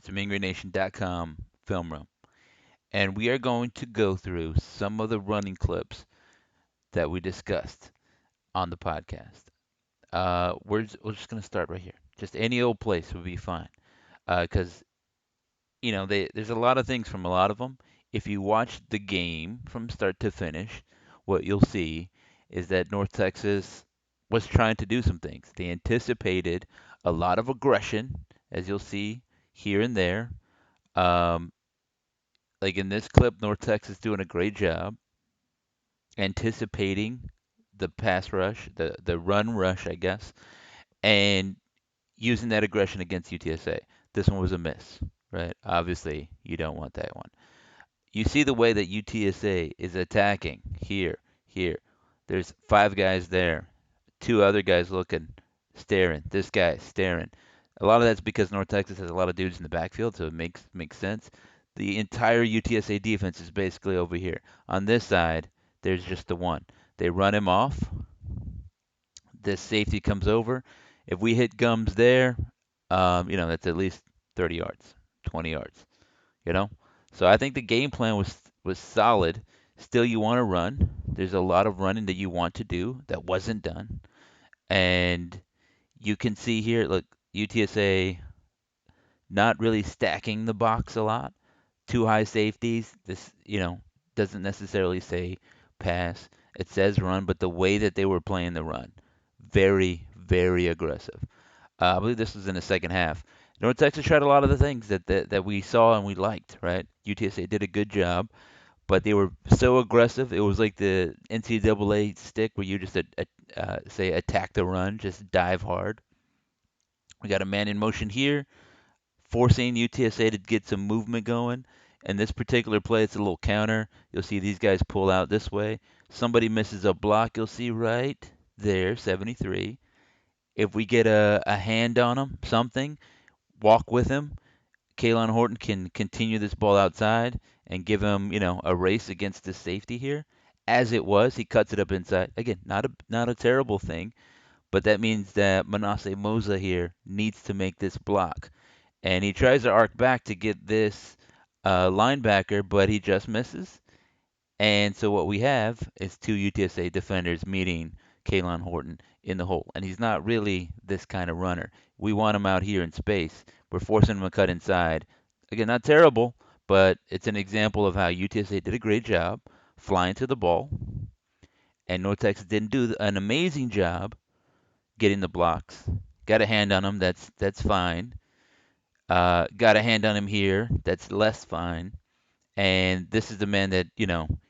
It's MingRaynation.com film room. And we are going to go through some of the running clips that we discussed on the podcast. We're just going to start right here. Just any old place would be fine. Because, there's a lot of things from a lot of them. If you watch the game from start to finish, what you'll see is that North Texas was trying to do some things. They anticipated a lot of aggression, as you'll see here and there. Um, like in this clip, North Texas doing a great job anticipating the pass rush, the run rush, I guess, and using that aggression against UTSA. This one was a miss, right? Obviously, you don't want that one. You see the way that UTSA is attacking here, here. There's five guys there, two other guys looking, staring. This guy staring. A lot of that's because North Texas has a lot of dudes in the backfield, so it makes sense. The entire UTSA defense is basically over here. On this side, there's just the one. They run him off. This safety comes over. If we hit gums there, that's at least 30 yards, 20 yards, you know? So I think the game plan was solid. Still, you want to run. There's a lot of running that you want to do that wasn't done. And you can see here, look, UTSA not really stacking the box a lot. Two high safeties. This, doesn't necessarily say pass. It says run, but the way that they were playing the run, very, very aggressive. I believe this was in the second half. North Texas tried a lot of the things that we saw and we liked, right? UTSA did a good job, but they were so aggressive. It was like the NCAA stick where you just say attack the run, just dive hard. We got a man in motion here, forcing UTSA to get some movement going. And this particular play, it's a little counter. You'll see these guys pull out this way. Somebody misses a block. You'll see right there, 73. If we get a hand on him, something, walk with him. Kalon Horton can continue this ball outside and give him, a race against the safety here. As it was, he cuts it up inside. Again, not a terrible thing, but that means that Manasseh Moza here needs to make this block. And he tries to arc back to get this linebacker, but he just misses. And so what we have is two UTSA defenders meeting Kalon Horton in the hole. And he's not really this kind of runner. We want him out here in space. We're forcing him to cut inside. Again, not terrible, but it's an example of how UTSA did a great job flying to the ball. And North Texas didn't do an amazing job getting the blocks. Got a hand on him. That's fine. Got a hand on him here. That's less fine. And this is the man that,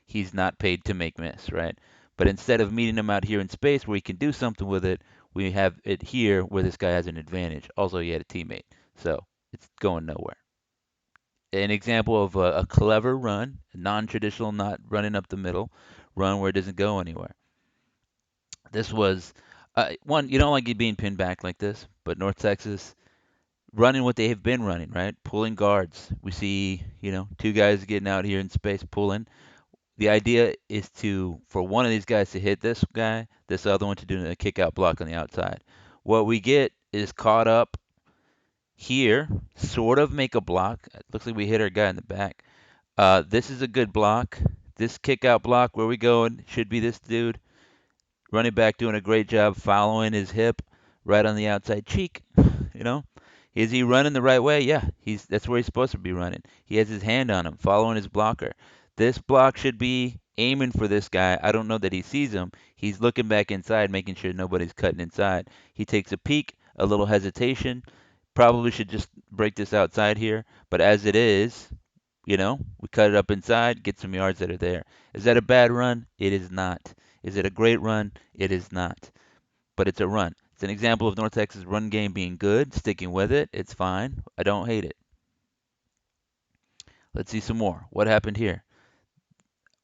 he's not paid to make miss, right? But instead of meeting him out here in space where he can do something with it, we have it here where this guy has an advantage. Also, he had a teammate, so it's going nowhere. An example of a clever run, a non-traditional, not running up the middle, run where it doesn't go anywhere. This was one, you don't like it being pinned back like this, but North Texas running what they have been running, right? Pulling guards. We see, two guys getting out here in space pulling. The idea is for one of these guys to hit this guy, this other one to do a kick out block on the outside. What we get is caught up here, sort of make a block. It looks like we hit our guy in the back. This is a good block. This kick out block, where we going, should be this dude. Running back doing a great job following his hip right on the outside cheek. You know, is he running the right way? Yeah, that's where he's supposed to be running. He has his hand on him, following his blocker. This block should be aiming for this guy. I don't know that he sees him. He's looking back inside, making sure nobody's cutting inside. He takes a peek, a little hesitation. Probably should just break this outside here, but as it is, we cut it up inside, get some yards that are there. Is that a bad run? It is not. Is it a great run? It is not. But it's a run. It's an example of North Texas' run game being good, sticking with it. It's fine. I don't hate it. Let's see some more. What happened here?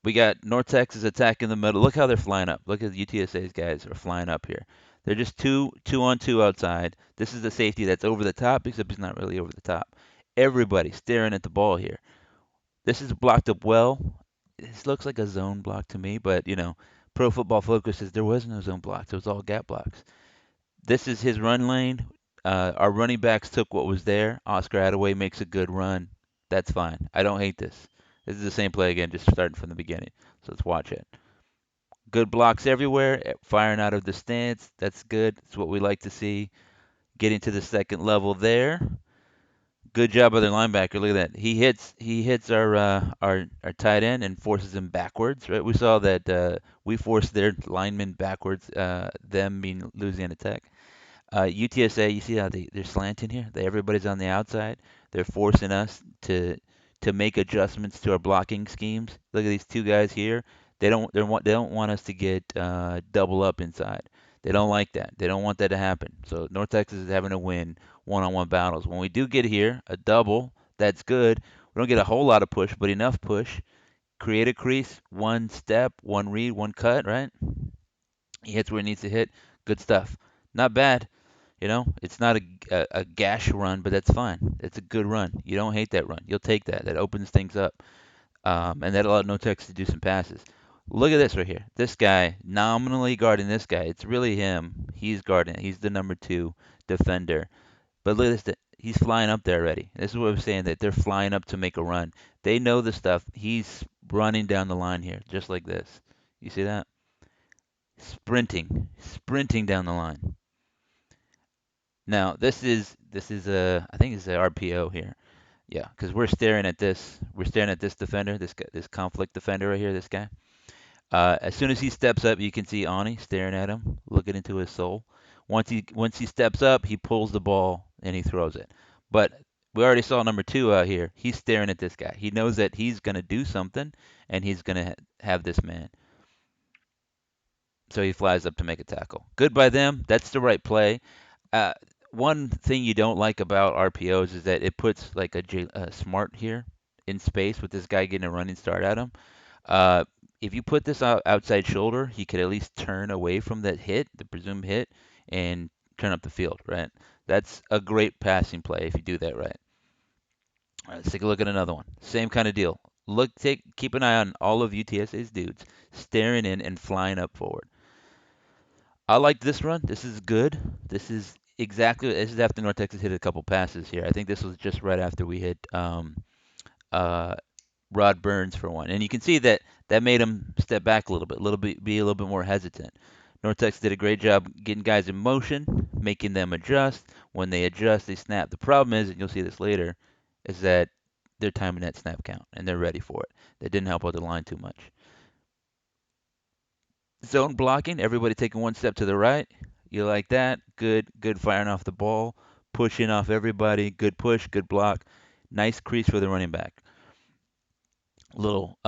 We got North Texas attacking the middle. Look how they're flying up. Look at the UTSA's guys are flying up here. They're just two on two outside. This is the safety that's over the top, except he's not really over the top. Everybody staring at the ball here. This is blocked up well. This looks like a zone block to me, but Pro Football Focus says there was no zone blocks. It was all gap blocks. This is his run lane. Our running backs took what was there. Oscar Attaway makes a good run. That's fine. I don't hate this. This is the same play again, just starting from the beginning. So let's watch it. Good blocks everywhere, firing out of the stance. That's good. That's what we like to see. Getting to the second level there. Good job by the linebacker. Look at that. He hits our tight end and forces him backwards. Right. We saw that we forced their linemen backwards. Them being Louisiana Tech. UTSA, you see how they're slanting here? Everybody's on the outside. They're forcing us to make adjustments to our blocking schemes. Look at these two guys here. They don't want us to get double up inside. They don't like that. They don't want that to happen. So North Texas is having to win one-on-one battles. When we do get here, a double, that's good. We don't get a whole lot of push, but enough push. Create a crease, one step, one read, one cut, right? He hits where he needs to hit. Good stuff. Not bad. It's not a gash run, but that's fine. It's a good run. You don't hate that run. You'll take that. That opens things up, and that allowed No Tex to do some passes. Look at this right here. This guy nominally guarding this guy. It's really him. He's guarding it. He's the number two defender. But look at this. He's flying up there already. This is what I'm saying. That they're flying up to make a run. They know the stuff. He's running down the line here, just like this. You see that? Sprinting down the line. Now this is a I think it's a RPO here. Yeah, because we're staring at this. We're staring at this defender, this guy, this conflict defender right here. This guy. As soon as he steps up, you can see Ani staring at him, looking into his soul. Once he steps up, he pulls the ball and he throws it. But we already saw number two out here. He's staring at this guy. He knows that he's gonna do something, and he's gonna have this man. So he flies up to make a tackle. Good by them. That's the right play. Uh, One thing you don't like about RPOs is that it puts like a smart here in space with this guy getting a running start at him. Uh, if you put this outside shoulder, he could at least turn away from that hit, the presumed hit, and turn up the field, right? That's a great passing play if you do that right. All right, let's take a look at another one. Same kind of deal. Keep an eye on all of UTSA's dudes staring in and flying up forward. I like this run. This is good. This is after North Texas hit a couple passes here. I think this was just right after we hit uh, Rod Burns for one, and you can see that that made him step back a little bit, be a little bit more hesitant. North Texas did a great job getting guys in motion, making them adjust. When they adjust, they snap. The problem is, and you'll see this later, is that they're timing that snap count and they're ready for it. That didn't help out the line too much. Zone blocking, everybody taking one step to the right. You like that? Good firing off the ball, pushing off everybody. Good push, good block. Nice crease for the running back. Little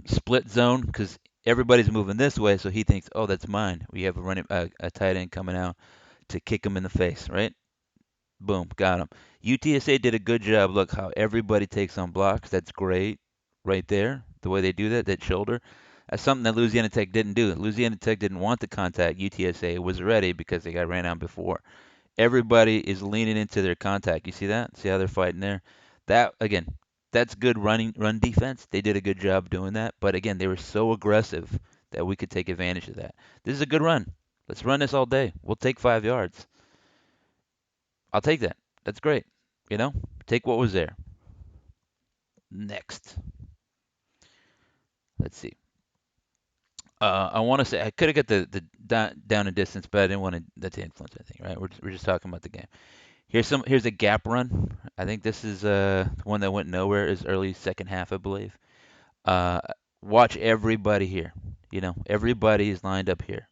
split zone because everybody's moving this way, so he thinks, oh, that's mine. We have a tight end coming out to kick him in the face, right? Boom, got him. UTSA did a good job. Look how everybody takes on blocks. That's great right there. The way they do that, that shoulder. That's something that Louisiana Tech didn't do. Louisiana Tech didn't want the contact. UTSA was ready because they got ran out before. Everybody is leaning into their contact. You see that? See how they're fighting there? That again, that's good run defense. They did a good job doing that. But again, they were so aggressive that we could take advantage of that. This is a good run. Let's run this all day. We'll take 5 yards. I'll take that. That's great. You know, take what was there. Next, let's see. I want to say I could have got the down and distance, but I didn't want that to influence anything. Right? We're just talking about the game. Here's a gap run. I think this is one that went nowhere. Is early second half, I believe. Uh, Watch everybody here. Everybody is lined up here,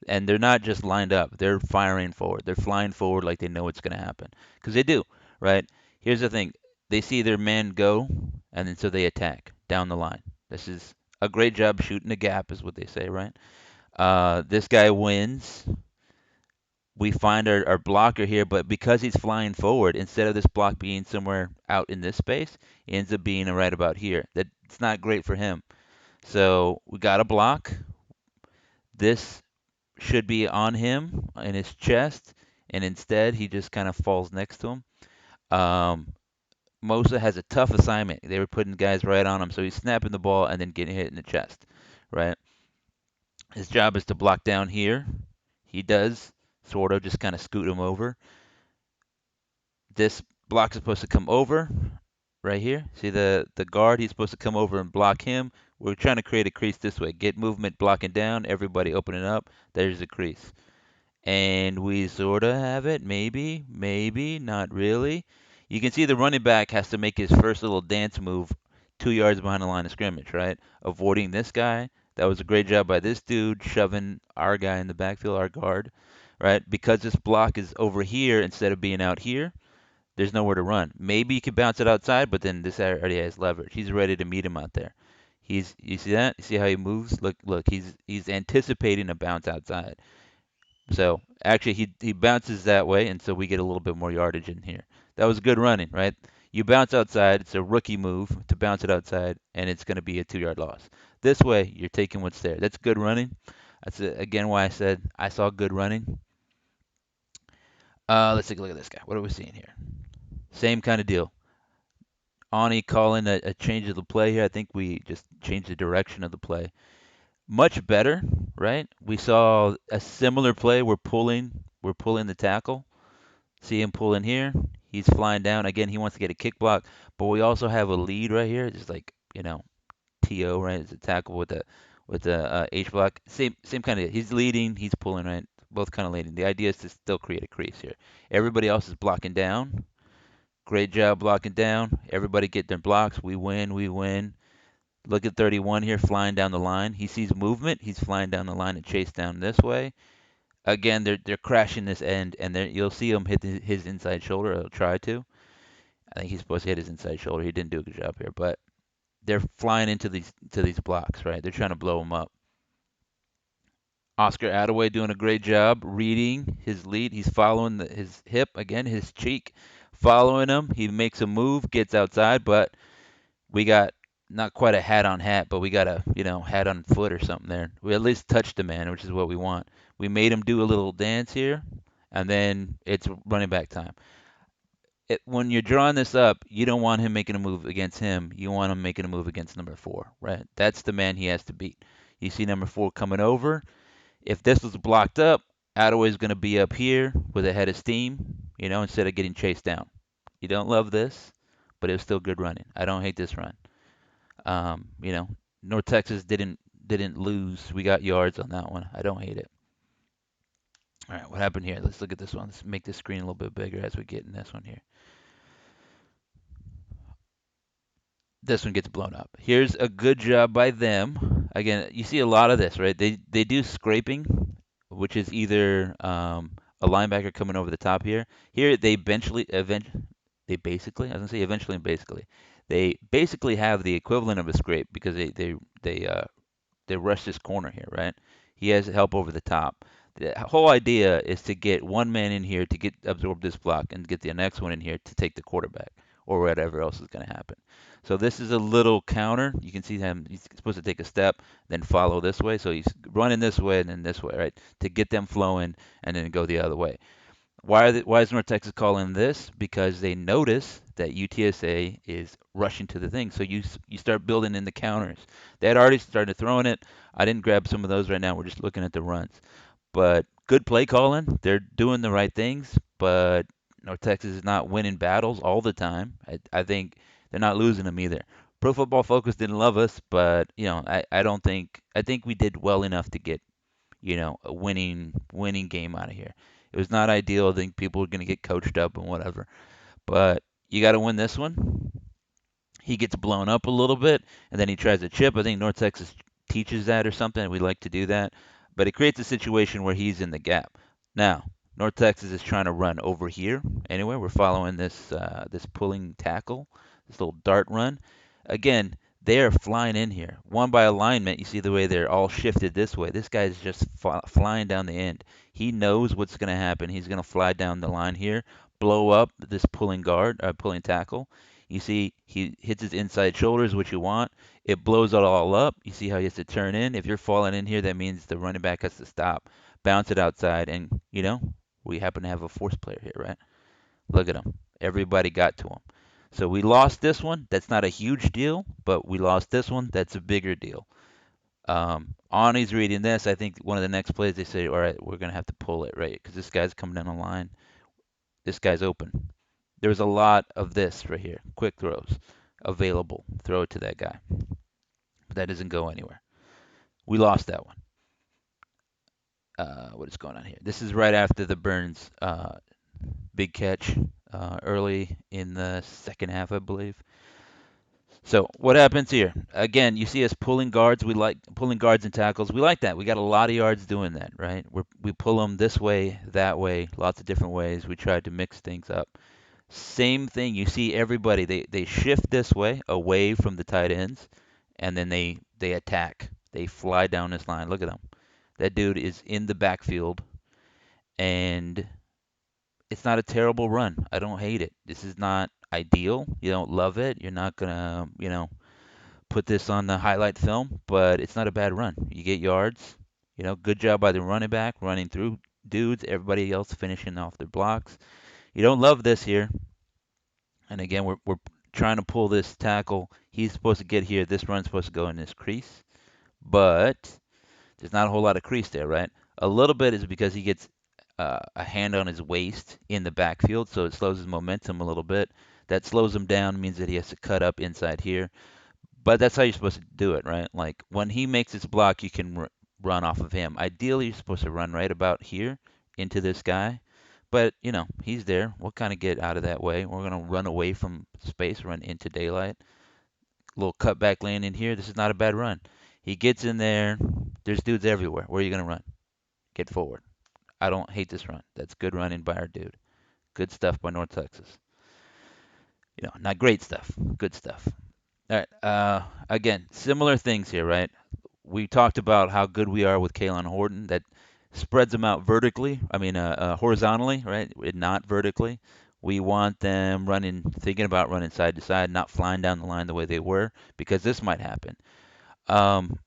and they're not just lined up. They're firing forward. They're flying forward like they know what's going to happen because they do. Right? Here's the thing. They see their man go, and then so they attack down the line. This is a great job shooting the gap, is what they say, right? This guy wins. We find our blocker here, but because he's flying forward, instead of this block being somewhere out in this space, it ends up being right about here. That's not great for him. So we got a block. This should be on him in his chest, and instead he just kind of falls next to him. Um, Mosa has a tough assignment. They were putting guys right on him, so he's snapping the ball and then getting hit in the chest, right? His job is to block down here. He does sort of just kind of scoot him over. This block is supposed to come over right here. See the guard? He's supposed to come over and block him. We're trying to create a crease this way. Get movement blocking down. Everybody opening up. There's a crease. And we sort of have it. Maybe, maybe, not really. You can see the running back has to make his first little dance move 2 yards behind the line of scrimmage, right? Avoiding this guy. That was a great job by this dude shoving our guy in the backfield, our guard, right? Because this block is over here instead of being out here, there's nowhere to run. Maybe you could bounce it outside, but then this already has leverage. He's ready to meet him out there. You see that? You see how he moves? Look, he's anticipating a bounce outside. So actually, he bounces that way, and so we get a little bit more yardage in here. That was good running, right? You bounce outside. It's a rookie move to bounce it outside, and it's going to be a 2 yard loss. This way, you're taking what's there. That's good running. That's again why I said I saw good running. Let's take a look at this guy. What are we seeing here? Same kind of deal. Ani calling a change of the play here. I think we just changed the direction of the play. Much better, right? We saw a similar play. We're pulling the tackle. See him pull in here. He's flying down. Again, he wants to get a kick block, but we also have a lead right here. Just like, TO, right? It's a tackle with the H block. Same kind of. He's leading. He's pulling, right? Both kind of leading. The idea is to still create a crease here. Everybody else is blocking down. Great job blocking down. Everybody get their blocks. We win. We win. Look at 31 here, flying down the line. He sees movement. He's flying down the line and chase down this way. Again, they're crashing this end, and you'll see him hit his inside shoulder. He'll try to. I think he's supposed to hit his inside shoulder. He didn't do a good job here, but they're flying into these blocks, right? They're trying to blow him up. Oscar Attaway doing a great job reading his lead. He's following his hip again, his cheek, following him. He makes a move, gets outside, but we got not quite a hat on hat, but we got a hat on foot or something there. We at least touched the man, which is what we want. We made him do a little dance here, and then it's running back time. When you're drawing this up, you don't want him making a move against him. You want him making a move against number four, right? That's the man he has to beat. You see number four coming over. If this was blocked up, Attaway's going to be up here with a head of steam, instead of getting chased down. You don't love this, but it was still good running. I don't hate this run. Um, you know, North Texas didn't lose. We got yards on that one. I don't hate it. All right, what happened here? Let's look at this one. Let's make this screen a little bit bigger as we get in this one here. This one gets blown up. Here's a good job by them. Again, you see a lot of this, right? They do scraping, which is either a linebacker coming over the top here. Here they basically, I was gonna say eventually and basically, they basically have the equivalent of a scrape because they rush this corner here, right? He has help over the top. The whole idea is to get one man in here to get absorb this block and get the next one in here to take the quarterback or whatever else is going to happen. So this is a little counter. You can see him. He's supposed to take a step, then follow this way. So he's running this way and then this way, right, to get them flowing and then go the other way. Why is North Texas calling this? Because they notice that UTSA is rushing to the thing. So you start building in the counters. They had already started throwing it. I didn't grab some of those right now. We're just looking at the runs. But good play calling. They're doing the right things. But North Texas is not winning battles all the time. I think they're not losing them either. Pro Football Focus didn't love us, but I don't think I think we did well enough to get a winning game out of here. It was not ideal. I think people are going to get coached up and whatever. But you got to win this one. He gets blown up a little bit, and then he tries to chip. I think North Texas teaches that or something. We like to do that. But it creates a situation where he's in the gap. Now, North Texas is trying to run over here. Anyway, we're following this pulling tackle, this little dart run. Again, they are flying in here. One by alignment, you see the way they're all shifted this way. This guy's just flying down the end. He knows what's going to happen. He's going to fly down the line here, blow up this pulling tackle. You see he hits his inside shoulders, which you want. It blows it all up. You see how he has to turn in. If you're falling in here, that means the running back has to stop, bounce it outside, and we happen to have a force player here, right? Look at him. Everybody got to him. So we lost this one. That's not a huge deal, but we lost this one. That's a bigger deal. Ani's reading this. I think one of the next plays they say, all right, we're gonna have to pull it, right? Because this guy's coming down the line. This guy's open. There was a lot of this right here, quick throws available. Throw it to that guy. But that doesn't go anywhere. We lost that one. What is going on here? This is right after the Burns big catch early in the second half, I believe. So what happens here? Again, you see us pulling guards. We like pulling guards and tackles. We like that. We got a lot of yards doing that, right? We pull them this way, that way, lots of different ways. We tried to mix things up. Same thing. You see everybody. They shift this way, away from the tight ends, and then they attack. They fly down this line. Look at them. That dude is in the backfield, and it's not a terrible run. I don't hate it. This is not ideal. You don't love it. You're not gonna, put this on the highlight film, but it's not a bad run. You get yards. Good job by the running back running through dudes. Everybody else finishing off their blocks. You don't love this here. And again, we're trying to pull this tackle. He's supposed to get here. This run's supposed to go in this crease, but there's not a whole lot of crease there, right? A little bit is because he gets a hand on his waist in the backfield, so it slows his momentum a little bit. That slows him down, means that he has to cut up inside here. But that's how you're supposed to do it, right? Like when he makes his block, you can run off of him. Ideally, you're supposed to run right about here into this guy. But, he's there. We'll kind of get out of that way. We're going to run away from space, run into daylight. Little cutback lane in here. This is not a bad run. He gets in there. There's dudes everywhere. Where are you going to run? Get forward. I don't hate this run. That's good running by our dude. Good stuff by North Texas. Not great stuff. Good stuff. All right. Again, similar things here, right? We talked about how good we are with Kalen Horton. That spreads them out vertically. I mean, horizontally, right? Not vertically. We want them thinking about running side to side, not flying down the line the way they were, because this might happen.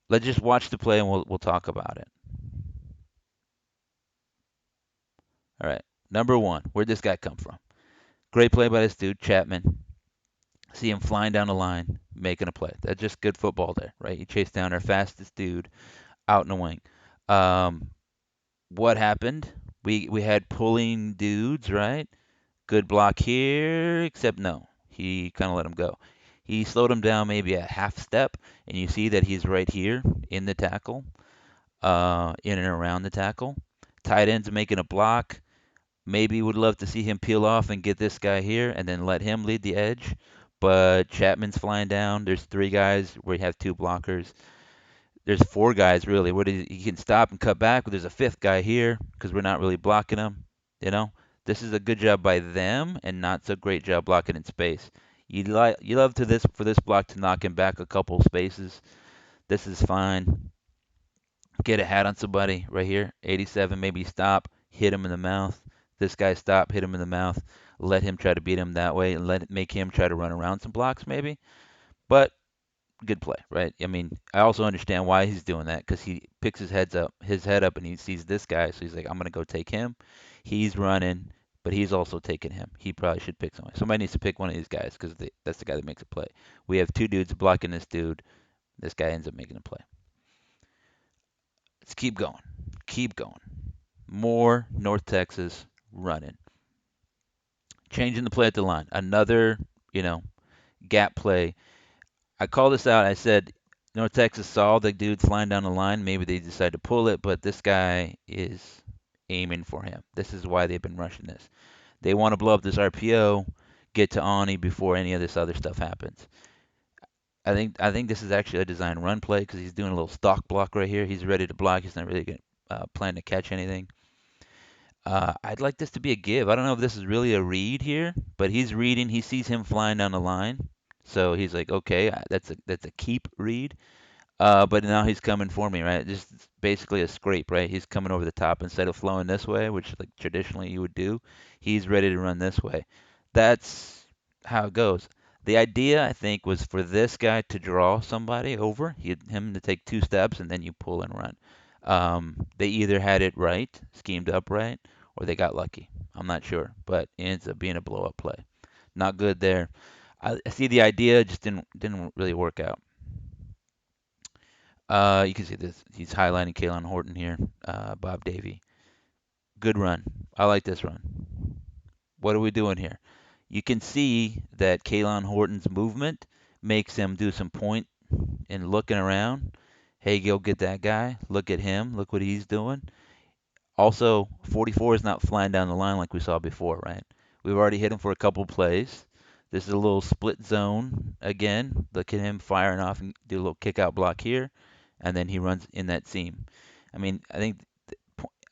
Let's just watch the play and we'll talk about it. All right. Number one, where'd this guy come from? Great play by this dude, Chapman. See him flying down the line, making a play. That's just good football there, right? He chased down our fastest dude out in the wing. Um, what happened? We had pulling dudes, right? Good block here, except no. He kind of let him go. He slowed him down maybe a half step, and you see that he's right here in the tackle, in and around the tackle. Tight end's making a block. Maybe would love to see him peel off and get this guy here and then let him lead the edge. But Chapman's flying down. There's three guys where you have two blockers. There's four guys really. Where he can stop and cut back, but there's a fifth guy here because we're not really blocking him. You know, this is a good job by them and not so great job blocking in space. You love to this for this block to knock him back a couple spaces. This is fine. Get a hat on somebody right here. 87, maybe stop, hit him in the mouth. This guy stop, hit him in the mouth. Let him try to beat him that way and make him try to run around some blocks maybe. But good play, right? I mean, I also understand why he's doing that because he picks his head up, and he sees this guy, so he's like, I'm gonna go take him. He's running, but he's also taking him. He probably should pick somebody. Somebody needs to pick one of these guys because that's the guy that makes a play. We have two dudes blocking this dude. This guy ends up making a play. Let's keep going. Keep going. More North Texas running. Changing the play at the line. Another, gap play. I called this out. I said North Texas saw the dude flying down the line. Maybe they decided to pull it, but this guy is aiming for him. This is why they've been rushing this. They want to blow up this RPO, get to Ani before any of this other stuff happens. I think this is actually a design run play because he's doing a little stock block right here. He's ready to block. He's not really going plan to catch anything. I'd like this to be a give. I don't know if this is really a read here, but he's reading. He sees him flying down the line, so he's like, okay, that's a keep read. But now he's coming for me, right? Just basically a scrape, right? He's coming over the top instead of flowing this way, which like traditionally you would do. He's ready to run this way. That's how it goes. The idea, I think, was for this guy to draw somebody over, him to take two steps, and then you pull and run. They either had it right, schemed up right, or they got lucky. I'm not sure, but it ends up being a blow up play. Not good there. I see the idea, just didn't really work out. You can see this. He's highlighting Kalen Horton here. Bob Davie. Good run. I like this run. What are we doing here? You can see that Kalon Horton's movement makes him do some point and looking around. Hey, go get that guy. Look at him. Look what he's doing. Also, 44 is not flying down the line like we saw before, right? We've already hit him for a couple plays. This is a little split zone again. Look at him firing off and do a little kick out block here, and then he runs in that seam. I mean, I think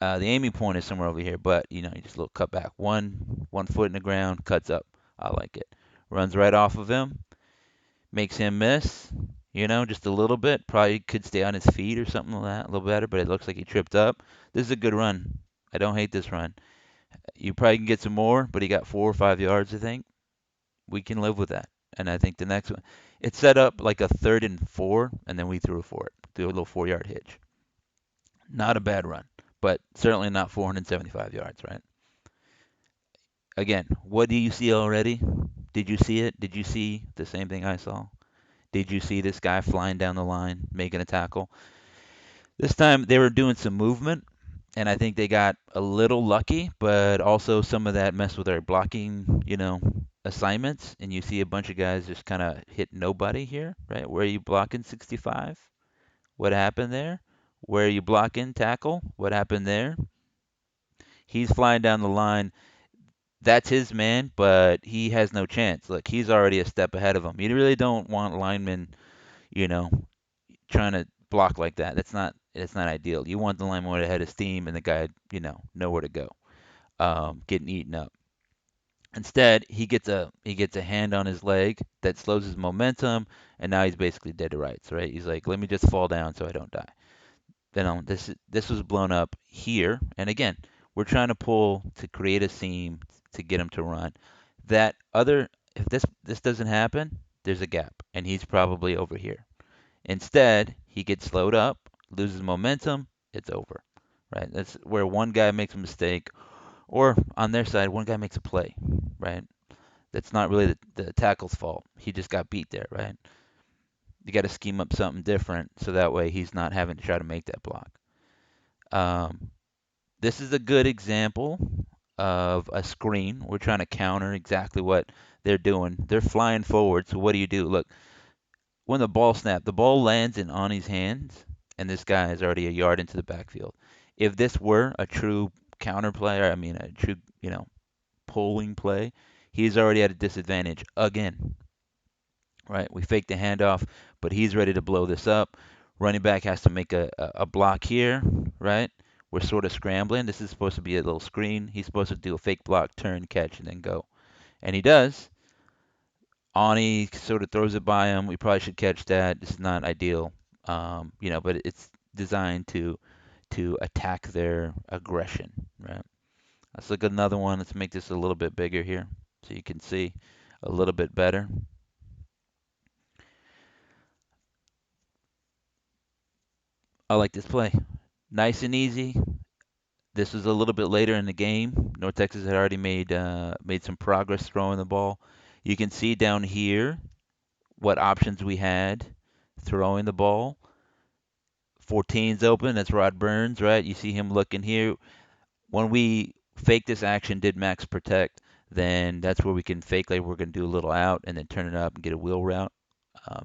the aiming point is somewhere over here, but you just a little cut back. One foot in the ground, cuts up. I like it. Runs right off of him, makes him miss. Just a little bit. Probably could stay on his feet or something like that, a little better, but it looks like he tripped up. This is a good run. I don't hate this run. You probably can get some more, but he got 4 or 5 yards, I think. We can live with that. And I think the next one, it's set up like a 3rd and 4, and then we threw for it. Do a little 4 yard hitch. Not a bad run, but certainly not 475 yards, right? Again, what do you see already? Did you see it? Did you see the same thing I saw? Did you see this guy flying down the line, making a tackle? This time they were doing some movement, and I think they got a little lucky, but also some of that messed with their blocking, assignments. And you see a bunch of guys just kind of hit nobody here, right? Where are you blocking 65? What happened there? Where are you blocking tackle? What happened there? He's flying down the line. That's his man, but he has no chance. Look, he's already a step ahead of him. You really don't want linemen, you know, trying to block like that. That's not ideal. You want the lineman ahead of steam and the guy, nowhere to go, getting eaten up. Instead, he gets a hand on his leg that slows his momentum, and now he's basically dead to rights, right? He's like, let me just fall down so I don't die. Then this was blown up here, and again, we're trying to pull to create a seam to get him to run. That other, if this doesn't happen, there's a gap, and he's probably over here. Instead, he gets slowed up, loses momentum, it's over. Right? That's where one guy makes a mistake, or on their side, one guy makes a play. Right? That's not really the tackle's fault. He just got beat there. Right? You got to scheme up something different so that way he's not having to try to make that block. Um, this is a good example of a screen. We're trying to counter exactly what they're doing. They're flying forward. So what do? Look, when the ball snapped, the ball lands in Ani's hands, and this guy is already a yard into the backfield. If this were a true counter play, or I mean a true, pulling play, he's already at a disadvantage again, right? We fake the handoff, but he's ready to blow this up. Running back has to make a block here, right? We're sort of scrambling. This is supposed to be a little screen. He's supposed to do a fake block, turn, catch, and then go. And he does. Ani sort of throws it by him. We probably should catch that. This is not ideal, but it's designed to attack their aggression, right? Let's look at another one. Let's make this a little bit bigger here so you can see a little bit better. I like this play. Nice and easy. This was a little bit later in the game. North Texas had already made some progress throwing the ball. You can see down here what options we had throwing the ball. 14's open. That's Rod Burns, right? You see him looking here. When we fake this action, did max protect, then that's where we can fake like we're going to do a little out and then turn it up and get a wheel route.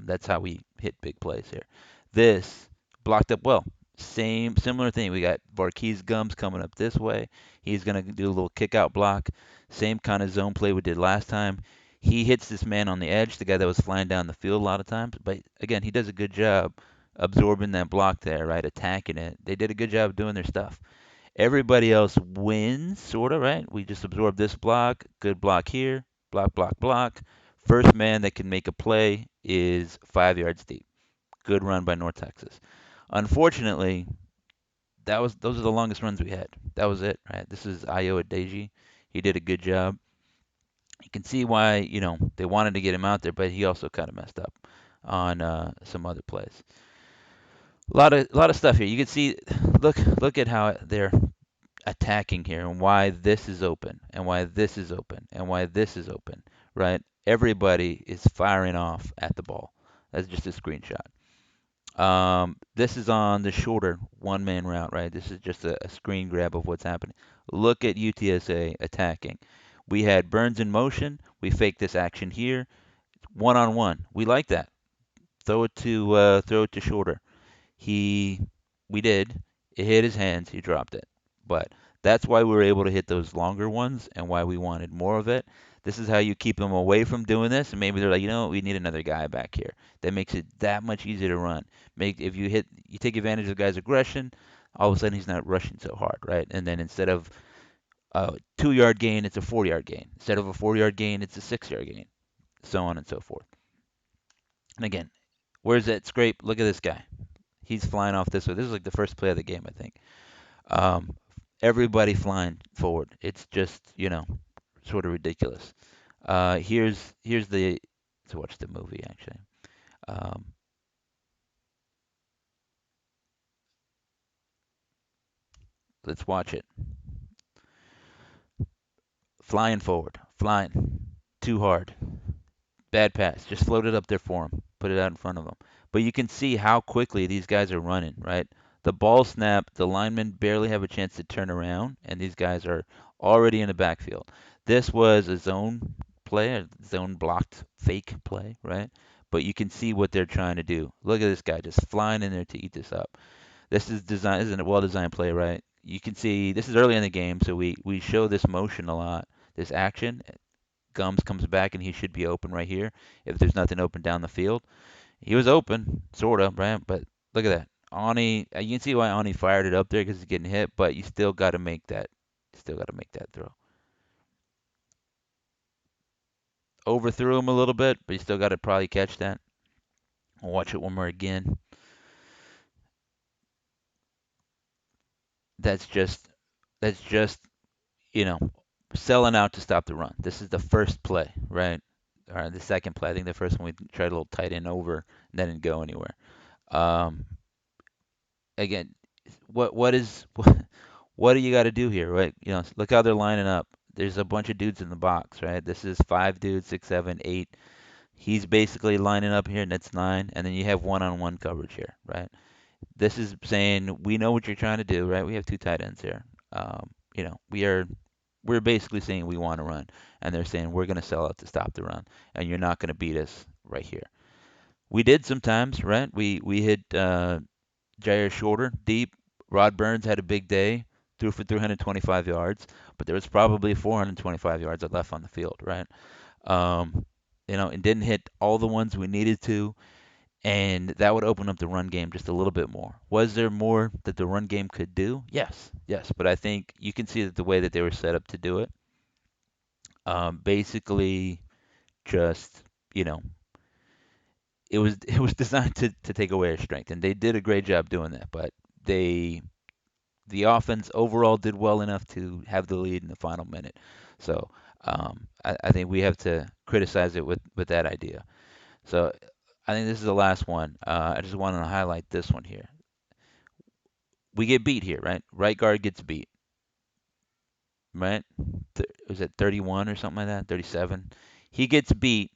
That's how we hit big plays here. This blocked up well. Similar thing. We got Varkey's Gums coming up this way. He's going to do a little kick out block. Same kind of zone play we did last time. He hits this man on the edge, the guy that was flying down the field a lot of times. But again, he does a good job absorbing that block there, right? Attacking it. They did a good job doing their stuff. Everybody else wins, sort of, right? We just absorb this block. Good block here. Block, block, block. First man that can make a play is 5 yards deep. Good run by North Texas. Unfortunately, those are the longest runs we had. That was it, right? This is Io Adeji. He did a good job. You can see why, they wanted to get him out there, but he also kind of messed up on some other plays. A lot of stuff here. You can see, look at how they're attacking here and why this is open and why this is open and why this is open, right? Everybody is firing off at the ball. That's just a screenshot. This is on the shorter one-man route, right? This is just a screen grab of what's happening. Look at UTSA attacking. We had Burns in motion. We faked this action here, one on one. We like that. Throw it to Shorter. He we did. It hit his hands. He dropped it. But that's why we were able to hit those longer ones and why we wanted more of it. This is how you keep them away from doing this. And maybe they're like, you know what, we need another guy back here. That makes it that much easier to run. Make if you take advantage of the guy's aggression, all of a sudden he's not rushing so hard, right? And then instead of a 2 yard gain, it's a 4 yard gain. Instead of a 4 yard gain, it's a 6 yard gain. So on and so forth. And again, where's that scrape? Look at this guy. He's flying off this way. This is like the first play of the game, I think. Um, Everybody flying forward. It's just, sort of ridiculous. Here's the to watch the movie actually. Um, let's watch it. Flying forward, flying too hard. Bad pass. Just float it up there for him. Put it out in front of him. But you can see how quickly these guys are running, right? The ball snap, the linemen barely have a chance to turn around, and these guys are already in the backfield. This was a zone play, a zone blocked fake play, right? But you can see what they're trying to do. Look at this guy just flying in there to eat this up. This isn't a well-designed play, right? You can see this is early in the game, so we show this motion a lot, this action. Gums comes back and he should be open right here if there's nothing open down the field. He was open, sort of, right? But look at that. Ani, you can see why Ani fired it up there because he's getting hit, but you still got to make that. Still got to make that throw. Overthrew him a little bit, but you still got to probably catch that. I'll watch it one more again. That's just that's just you know selling out to stop the run. This is the first play, right? Or the second play. I think the first one we tried a little tight end over and that didn't go anywhere. Um, Again, what is what do you got to do here, right? Look how they're lining up. There's a bunch of dudes in the box, right? This is five dudes, six, seven, eight. He's basically lining up here, and that's nine. And then you have one-on-one coverage here, right? This is saying we know what you're trying to do, right? We have two tight ends here. We're basically saying we want to run, and they're saying we're going to sell out to stop the run, and you're not going to beat us right here. We did sometimes, right? We hit Jair Shorter deep. Rod Burns had a big day, threw for 325 yards, but there was probably 425 yards left on the field, right? Um, and didn't hit all the ones we needed to, and that would open up the run game just a little bit more. Was there more that the run game could do? Yes, yes, but I think you can see that the way that they were set up to do it, basically just, you know, it was designed to take away our strength, and they did a great job doing that. But they the offense overall did well enough to have the lead in the final minute. So I think we have to criticize it with that idea. So I think this is the last one. I just want to highlight this one here. We get beat here, right? Right guard gets beat, right? Was it 31 or something like that? 37. He gets beat.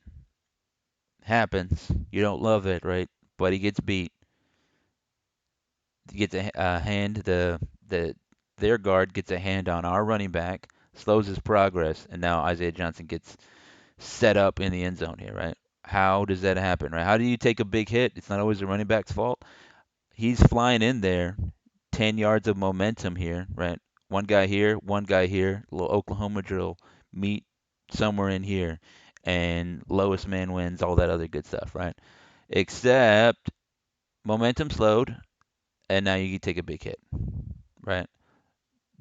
Happens. You don't love it, right? But he gets beat. Gets a hand. The their guard gets a hand on our running back, slows his progress, and now Isaiah Johnson gets set up in the end zone here, right? How does that happen, right? How do you take a big hit? It's not always the running back's fault. He's flying in there, 10 yards of momentum here, right? One guy here, a little Oklahoma drill, meet somewhere in here, and lowest man wins, all that other good stuff, right? Except momentum slowed, and now you can take a big hit, right?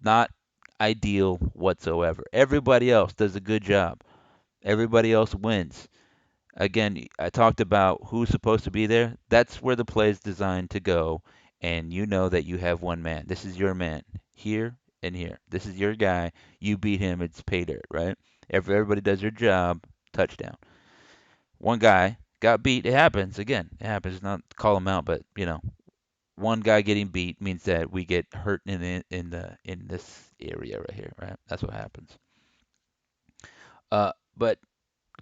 Not ideal whatsoever. Everybody else does a good job. Everybody else wins. Again, I talked about who's supposed to be there. That's where the play is designed to go, and you know that you have one man. This is your man here and here. This is your guy. You beat him. It's pay dirt, right? If everybody does their job, touchdown. One guy got beat. It happens. Again, it happens. Not call him out, but one guy getting beat means that we get hurt in this area right here, right? That's what happens. But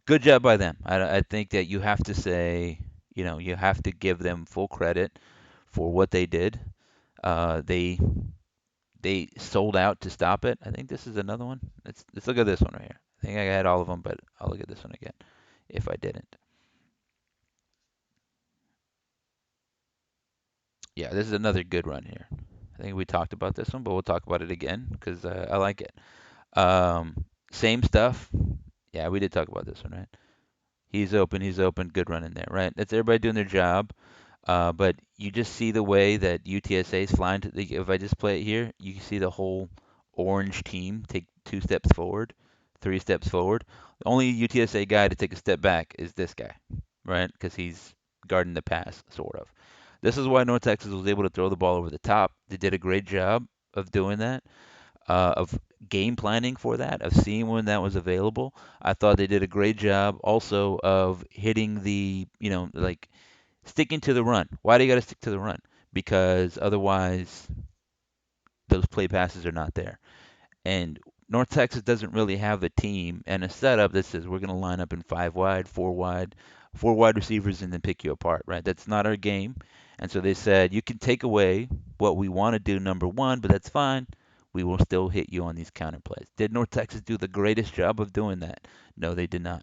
good job by them. I think that you have to say, you have to give them full credit for what they did. They they sold out to stop it. I think this is another one. Let's look at this one right here. I think I had all of them, but I'll look at this one again if I didn't. Yeah, this is another good run here. I think we talked about this one, but we'll talk about it again because I like it. Um, Same stuff. Yeah, we did talk about this one, right? He's open, he's open, good run in there, right? That's everybody doing their job. But you just see the way that UTSA is flying to the, if I just play it here, you can see the whole orange team take 2 steps forward, 3 steps forward. The only UTSA guy to take a step back is this guy, right? Because he's guarding the pass, sort of. This is why North Texas was able to throw the ball over the top. They did a great job of doing that, of game planning for that, of seeing when that was available. I thought they did a great job also of hitting the, like sticking to the run. Why do you got to stick to the run? Because otherwise, those play passes are not there. And North Texas doesn't really have a team and a setup that says we're going to line up in five wide, four wide receivers, and then pick you apart, right? That's not our game. And so they said, you can take away what we want to do, number one, but that's fine. We will still hit you on these counter plays. Did North Texas do the greatest job of doing that? No, they did not.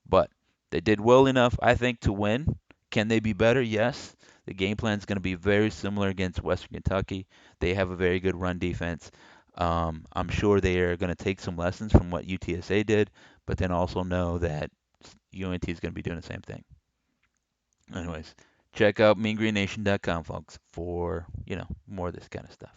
But they did well enough, I think, to win. Can they be better? Yes. The game plan is going to be very similar against Western Kentucky. They have a very good run defense. I'm sure they are going to take some lessons from what UTSA did, but then also know that UNT is going to be doing the same thing. Anyways, check out meangreennation.com, folks, for more of this kind of stuff.